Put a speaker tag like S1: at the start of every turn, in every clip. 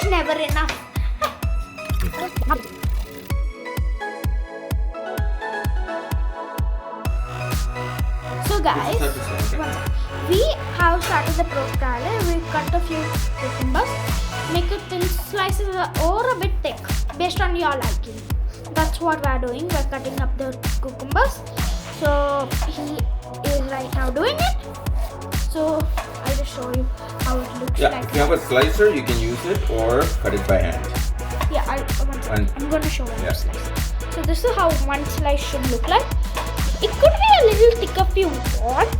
S1: There's never enough. So guys, we have started the procalli. We cut a few cucumbers, make it thin slices or a bit thick based on your liking. That's what we are doing. We're cutting up the cucumbers. So he is right now doing it. So I'll just show you how it looks like.
S2: If you have a slicer, you can use it or cut it by hand.
S1: Yeah, I'm going to show you slice. So this is how one slice should look like. It could be a little thick if you want,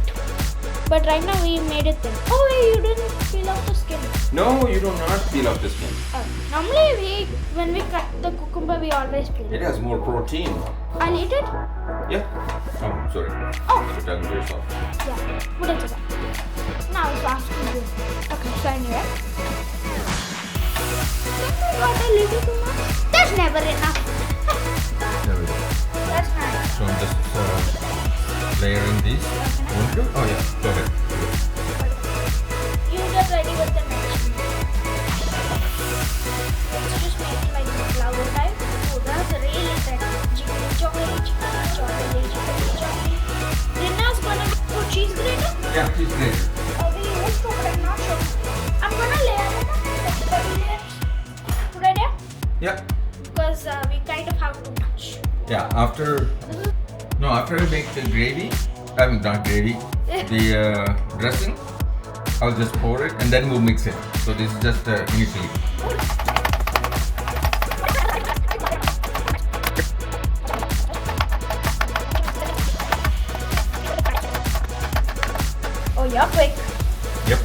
S1: but right now we made it thin. Oh, you didn't peel off the skin.
S2: No, you do not peel off the skin.
S1: Normally, when we cut the cucumber, we always peel it.
S2: It has more protein.
S1: I'll eat it.
S2: Yeah. Oh, sorry.
S1: Oh.
S2: You're talking to yourself.
S1: Yeah. Put it together. Now it's asking you. Okay, so anyway. Got a little too much. There's never enough.
S2: There we go.
S1: That's nice.
S2: So I'm just layering these. Want to? Oh yeah, go ahead.
S1: You get ready with the next one. Let's just make it like a flower type. Oh, that's really thick. Chicken chocolate. Rina's gonna put cheese grater?
S2: Yeah, cheese grater.
S1: We use to, but I'm not sure. I'm gonna layer it up. Like 30 layers. Good idea?
S2: Yeah.
S1: Because we kind of have too much.
S2: Yeah, after I make the gravy, I mean not gravy, the dressing, I'll just pour it and then we'll mix it. So this is just initially.
S1: Oh, you're quick.
S2: Yep.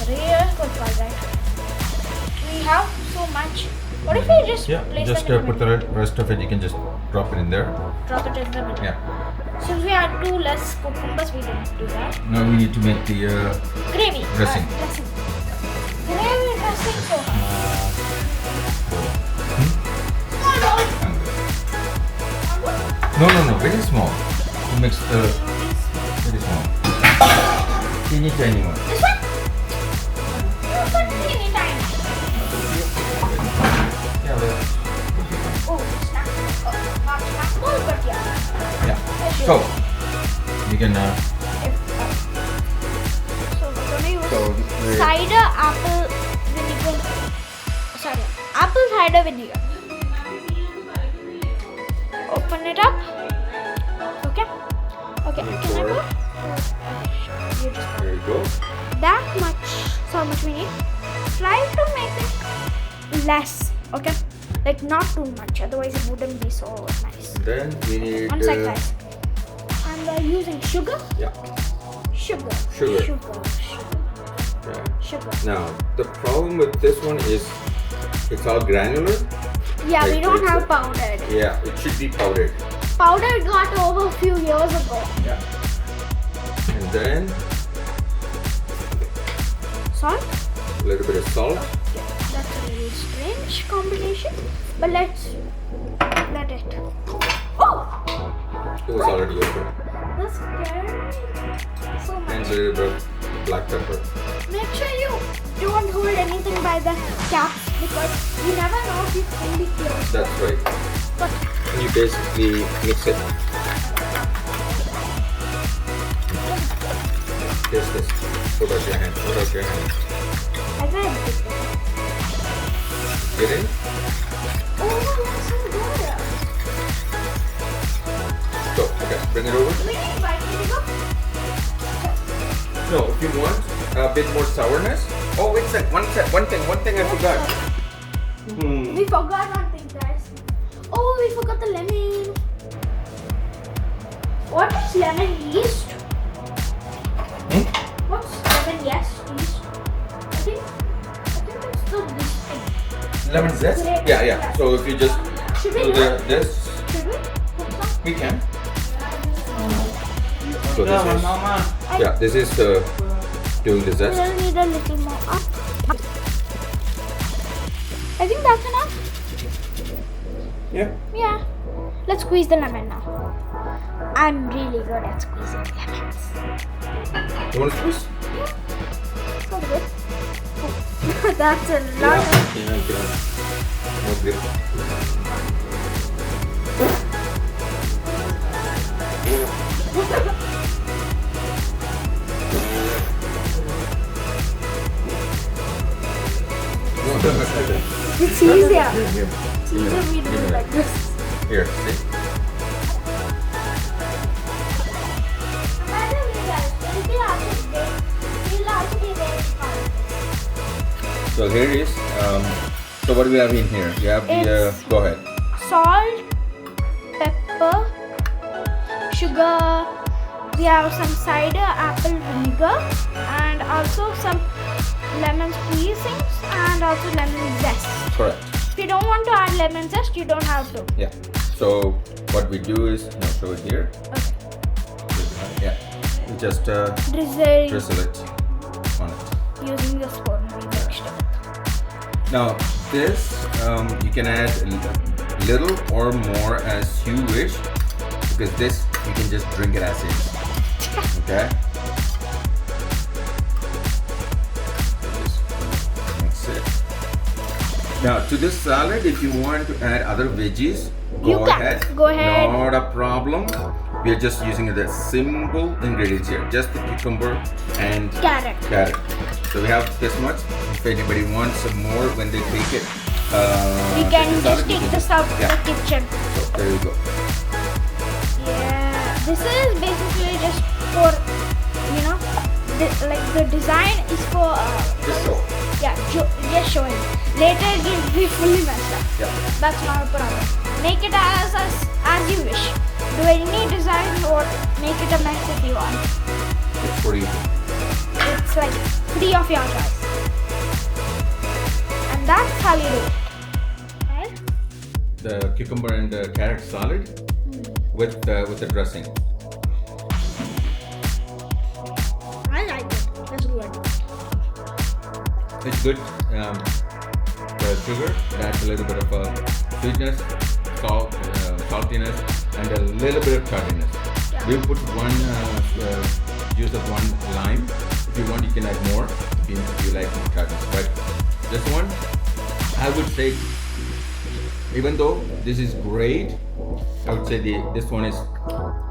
S1: Real quick, alright. We have so much. What if we just place
S2: just
S1: them in the
S2: put the rest of it, you can just drop it in there.
S1: Drop it in the middle.
S2: Yeah.
S1: Since we had 2 less cucumbers, we didn't do that.
S2: Now we need to make the
S1: Gravy.
S2: dressing.
S1: Gravy dressing.
S2: No, very small. You mix the very small. Teeny tiny one.
S1: This one? You put teeny tiny.
S2: Yeah,
S1: Oh, not snackable, but yeah.
S2: yeah. So you can.
S1: So we're gonna use cider apple vinegar. Sorry, apple cider vinegar. Open it up. Okay. Okay. Can I go? You just
S2: There you go.
S1: that much. So how much we need? Try to make it less. Okay. Like not too much, otherwise it wouldn't be so nice.
S2: Then we need.
S1: One sec, guys. And we're using sugar.
S2: Yeah.
S1: Sugar.
S2: Yeah.
S1: Sugar.
S2: Now the problem with this one is it's all granular.
S1: Yeah,
S2: Like
S1: we don't
S2: it's
S1: have powdered.
S2: Yeah, it should be powdered.
S1: Powdered got over a few years ago.
S2: Yeah. And then
S1: Salt.
S2: a little bit of salt.
S1: That's a really strange combination. But let's let it. Oh!
S2: It was already open.
S1: That's scary. So
S2: And
S1: much.
S2: a little bit of black pepper.
S1: Make sure you don't hold anything by the caps because you never know if it's fully closed.
S2: That's right.
S1: But
S2: And you basically mix it. This. Put out your hand.
S1: I read it.
S2: Get in.
S1: Oh, that's so good.
S2: So, okay, bring it over.
S1: Do we need white vinegar?
S2: No, if you want a bit more sourness. Oh, wait a sec. One thing I forgot.
S1: We forgot one thing, guys. Oh, we forgot the lemon. What is lemon yeast? What's lemon yeast? I think it's the this thing.
S2: Lemon zest? Yeah. So if you just
S1: Should we
S2: do
S1: not?
S2: this,
S1: Should we? Put some?
S2: we can. So this is doing the zest.
S1: We'll need a little more up. I think that's enough.
S2: Yeah.
S1: Yeah. Let's squeeze the lemon now. I'm really good at squeezing lemons.
S2: You want to squeeze?
S1: Yeah. Sounds good. Oh. That's a lot.
S2: No grip.
S1: It's easier.
S2: Here.
S1: It's easier we do it like this.
S2: Here, see?
S1: By the way, guys, we'll also be very fun.
S2: So here is, so what do we have in here? You have the,
S1: It's-
S2: go ahead.
S1: Salt, pepper, sugar. We have some cider apple vinegar and also some lemon squeezings and also lemon zest.
S2: Correct.
S1: If you don't want to add lemon zest, you don't have to.
S2: Yeah. So what we do is, now show it here.
S1: Okay.
S2: Yeah. We just
S1: Drizzle
S2: drizzle it on it.
S1: using the spoon we mixed it.
S2: Now this, you can add little or more as you wish, because this you can just drink it as is. Okay. Just mix it. Now to this salad, if you want to add other veggies,
S1: You can. Go ahead.
S2: Not a problem. We are just using the simple ingredients here, just the cucumber and
S1: Carrot.
S2: carrot. So we have this much. If anybody wants some more when they take it,
S1: We can
S2: the
S1: just
S2: salad,
S1: take
S2: you
S1: this out of
S2: yeah.
S1: the kitchen.
S2: So there you go.
S1: Yeah, this is basically just for, you know, like the design is for,
S2: Just so.
S1: yeah, just showing. Later it will be fully messed up.
S2: Yeah.
S1: That's not a problem. Make it as you wish. Do any design or make it a mess if you want.
S2: It's for you.
S1: It's like free of your choice. And that's how you do it. Right?
S2: The cucumber and the carrot salad with the dressing.
S1: I like it. That's good.
S2: It's good. The sugar, it adds a little bit of sweetness, salt, saltiness, and a little bit of tartness.
S1: Yeah.
S2: We put one juice of one lime. If you want, you can add more. If you like tartness, but this one, I would say, even though this is great, I would say this one is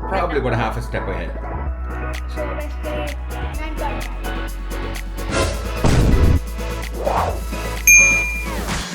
S2: probably about half a step ahead.